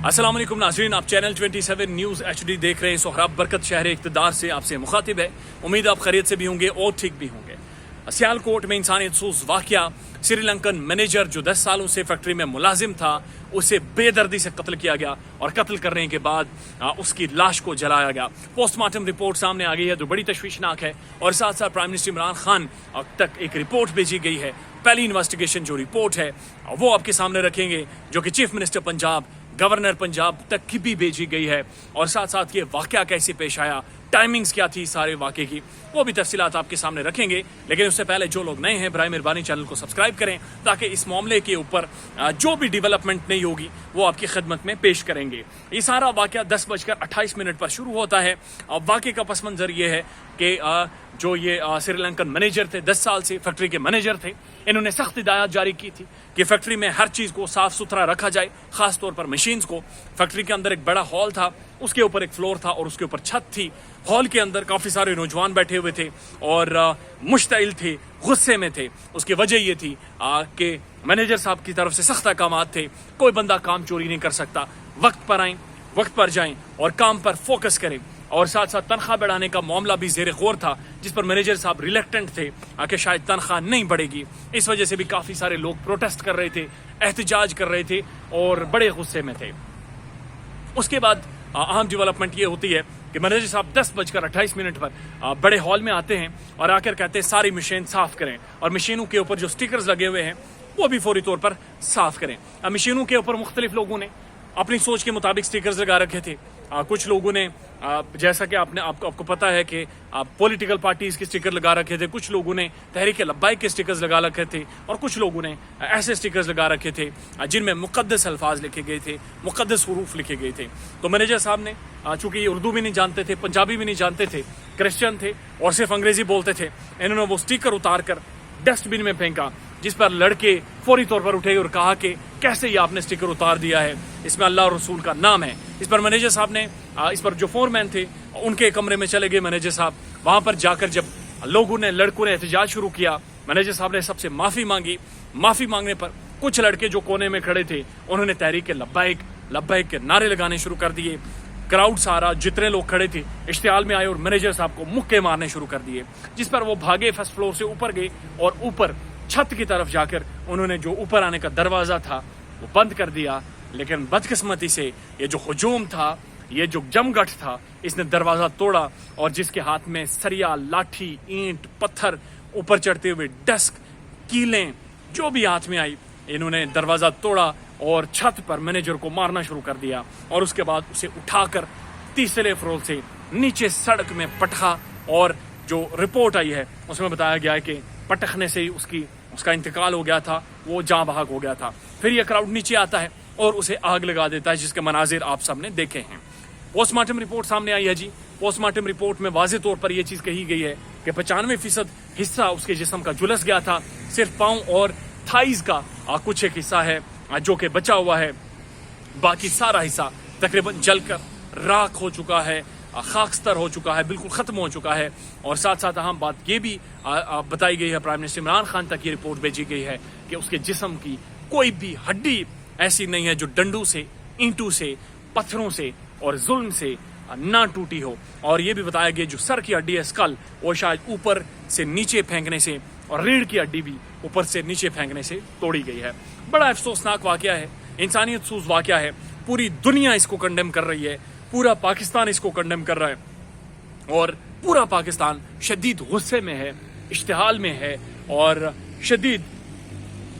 अस्सलाम वालेकुम नाज़रीन, आप चैनल 27 न्यूज़ HD देख रहे हैं। सोहराब बरकत शहर इक़्तिदार से आपसे मुखातिब है। उम्मीद आप खैरियत से भी होंगे और ठीक भी होंगे। सियालकोट में इंसानियत सूज़ वाक़या, श्रीलंकन मैनेजर जो 10 सालों से फैक्ट्री में मुलाजिम था उसे बेदर्दी से कत्ल किया गया और कत्ल करने के बाद उसकी लाश को जलाया गया। पोस्टमार्टम रिपोर्ट सामने आ गई है जो बड़ी तशवीशनाक है और साथ साथ प्राइम मिनिस्टर इमरान खान तक एक रिपोर्ट भेजी गई है। पहली इन्वेस्टिगेशन जो रिपोर्ट है वो आपके सामने रखेंगे जो कि chief minister Punjab, governor Punjab तक की भी भेजी गई है और साथ साथ ये वाक़या कैसे पेश आया, टाइमिंग्स क्या थी सारे वाक़े की, वो भी तफसीलात आपके सामने रखेंगे। लेकिन उससे पहले जो लोग नए हैं बराए मेहरबानी चैनल को सब्सक्राइब करें ताकि इस मामले के ऊपर जो भी डेवलपमेंट नहीं होगी वो आपकी खिदमत में पेश करेंगे। ये सारा वाक़या 10:28 पर शुरू होता है। वाक़े का पस मंज़र ये है कि जो ये श्रीलंकन मैनेजर थे, 10 साल से फैक्ट्री के मैनेजर थे, इन्होंने सख्त हिदायत जारी की थी कि फैक्ट्री में हर चीज़ को साफ़ सुथरा रखा जाए, ख़ास तौर पर मशीन्स को। फैक्ट्री के अंदर एक बड़ा हॉल था, उसके ऊपर एक फ्लोर था और उसके ऊपर छत थी। हॉल के अंदर काफ़ी सारे नौजवान बैठे हुए थे और मुश्तइल थे, गुस्से में थे। उसकी वजह ये थी कि मैनेजर साहब की तरफ से सख्त अहकामात थे, कोई बंदा काम चोरी नहीं कर सकता, वक्त पर आएँ, वक्त पर जाएँ और काम पर फोकस करें। और साथ साथ तनख्वाह बढ़ाने का मामला भी ज़ेर गौर था जिस पर मैनेजर साहब रिलेक्टेंट थे कि शायद तनख्वाह नहीं बढ़ेगी। इस वजह से भी काफ़ी सारे लोग प्रोटेस्ट कर रहे थे, एहतजाज कर रहे थे और बड़े गुस्से में थे। उसके बाद अहम डेवलपमेंट ये होती है कि मैनेजर साहब 10:28 पर बड़े हॉल में आते हैं और आकर कहते हैं सारी मशीन साफ़ करें और मशीनों के ऊपर जो स्टिकर्स लगे हुए हैं वो भी फौरी तौर पर साफ़ करें। मशीनों के ऊपर मुख्तलिफ लोगों ने अपनी सोच के मुताबिक स्टिकर्स लगा रखे थे। कुछ लोगों ने जैसा कि आपको पता है कि पॉलिटिकल पार्टीज़ के स्टिकर लगा रखे थे, कुछ लोगों ने तहरीक लब्बाइक के स्टिकर्स लगा रखे थे और कुछ लोगों ने ऐसे स्टिकर्स लगा रखे थे जिनमें मुक़द्दस अल्फाज लिखे गए थे, मुक़द्दस हुरूफ लिखे गए थे। तो मैनेजर साहब ने चूँकि ये उर्दू भी नहीं जानते थे, पंजाबी भी नहीं जानते थे, क्रिश्चियन थे और सिर्फ अंग्रेज़ी बोलते थे, इन्होंने वो स्टिकर उतार कर डस्टबिन में फेंका, जिस पर लड़के फौरी तौर पर उठे और कहा कि कैसे ये आपने स्टिकर उतार दिया है, इसमें अल्लाह और रसूल का नाम है। इस पर मैनेजर साहब ने इस पर जो फोरमैन थे उनके कमरे में चले गए मैनेजर साहब। वहाँ पर जाकर जब लड़कों ने एहतजाज शुरू किया, मैनेजर साहब ने सबसे माफ़ी मांगी। माफ़ी मांगने पर कुछ लड़के जो कोने में खड़े थे उन्होंने तहरीक लब्बाइक लब्बाइक के नारे लगाने शुरू कर दिए। क्राउड सारा, जितने लोग खड़े थे, इश्तियाल में आए और मैनेजर साहब को मुक्के मारने शुरू कर दिए, जिस पर वो भागे, फर्स्ट फ्लोर से ऊपर गए और ऊपर छत की तरफ जाकर उन्होंने जो ऊपर आने का दरवाज़ा था वो बंद कर दिया। लेकिन बदकिस्मती से ये जो हुजूम था, ये जो जमगढ़ था, इसने दरवाज़ा तोड़ा और जिसके हाथ में सरिया, लाठी, ईंट, पत्थर, ऊपर चढ़ते हुए डेस्क, कीलें जो भी हाथ में आई, इन्होंने दरवाज़ा तोड़ा और छत पर मैनेजर को मारना शुरू कर दिया और उसके बाद उसे उठाकर तीसरे फ्लोर से नीचे सड़क में पटका। और जो रिपोर्ट आई है उसमें बताया गया है कि पटकने से ही उसका इंतकाल हो गया था, वो जाँ बहक हो गया था। फिर ये क्राउड नीचे आता है और उसे आग लगा देता है, जिसके मनाजिर आप सबने देखे हैं। पोस्टमार्टम रिपोर्ट सामने आई है जी। पोस्टमार्टम रिपोर्ट में वाज़ेह तौर पर यह चीज़ कही गई है कि 95% हिस्सा उसके जिस्म का झुलस गया था। सिर्फ पाँव और थाइज का कुछ एक हिस्सा है जो कि बचा हुआ है, बाकी सारा हिस्सा तकरीबन जलकर राख हो चुका है, खाकस्तर हो चुका है, बिल्कुल ख़त्म हो चुका है। और साथ साथ अहम बात ये भी बताई गई है, प्राइम मिनिस्टर इमरान खान तक ये रिपोर्ट भेजी गई है कि उसके जिस्म की कोई भी हड्डी ऐसी नहीं है जो डंडू से, ईंटों से, पत्थरों से और जुल्म से ना टूटी हो। और ये भी बताया गया जो सर की हड्डी है, स्कल, वो शायद ऊपर से नीचे फेंकने से, और रीढ़ की हड्डी भी ऊपर से नीचे फेंकने से तोड़ी गई है। बड़ा अफसोसनाक वाक़या है, इंसानियत सूज़ वाक़या है। पूरी दुनिया इसको कंडेम कर रही है, पूरा पाकिस्तान इसको कंडेम कर रहा है और पूरा पाकिस्तान शदीद गुस्से में है, इश्तिहाल में है और शदीद,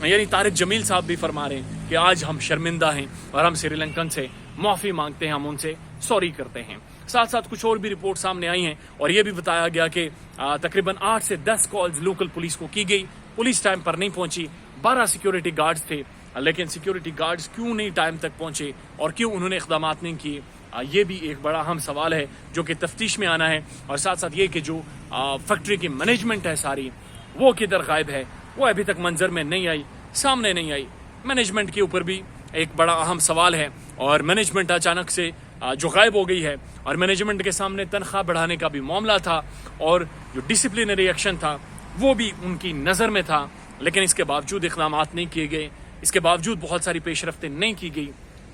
यानी तारिक जमील साहब भी फरमा रहे हैं कि आज हम शर्मिंदा हैं और हम श्रीलंकन से माफ़ी मांगते हैं, हम उनसे सॉरी करते हैं। साथ साथ कुछ और भी रिपोर्ट सामने आई हैं और ये भी बताया गया कि तकरीबन 8 से 10 कॉल्स लोकल पुलिस को की गई, पुलिस टाइम पर नहीं पहुंची। 12 सिक्योरिटी गार्ड्स थे, लेकिन सिक्योरिटी गार्ड्स क्यों नहीं टाइम तक पहुंचे और क्यों उन्होंने इक़दाम नहीं किए, ये भी एक बड़ा अहम सवाल है जो कि तफ्तीश में आना है। और साथ साथ ये कि जो फैक्ट्री की मैनेजमेंट है सारी, वो किधर गायब है, वो अभी तक मंजर में नहीं आई, सामने नहीं आई। मैनेजमेंट के ऊपर भी एक बड़ा अहम सवाल है और मैनेजमेंट अचानक से जो गायब हो गई है और मैनेजमेंट के सामने तनख्वाह बढ़ाने का भी मामला था और जो डिसिप्लिनरी एक्शन था वो भी उनकी नज़र में था, लेकिन इसके बावजूद इक़दाम नहीं किए गए, इसके बावजूद बहुत सारी पेशरफ्तें नहीं की गई।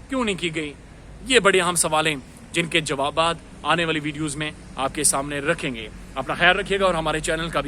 क्यों नहीं की गई? یہ بڑے اہم سوال ہیں جن کے جوابات آنے والی ویڈیوز میں آپ کے سامنے رکھیں گے. اپنا خیال رکھیے گا اور ہمارے چینل کا بھی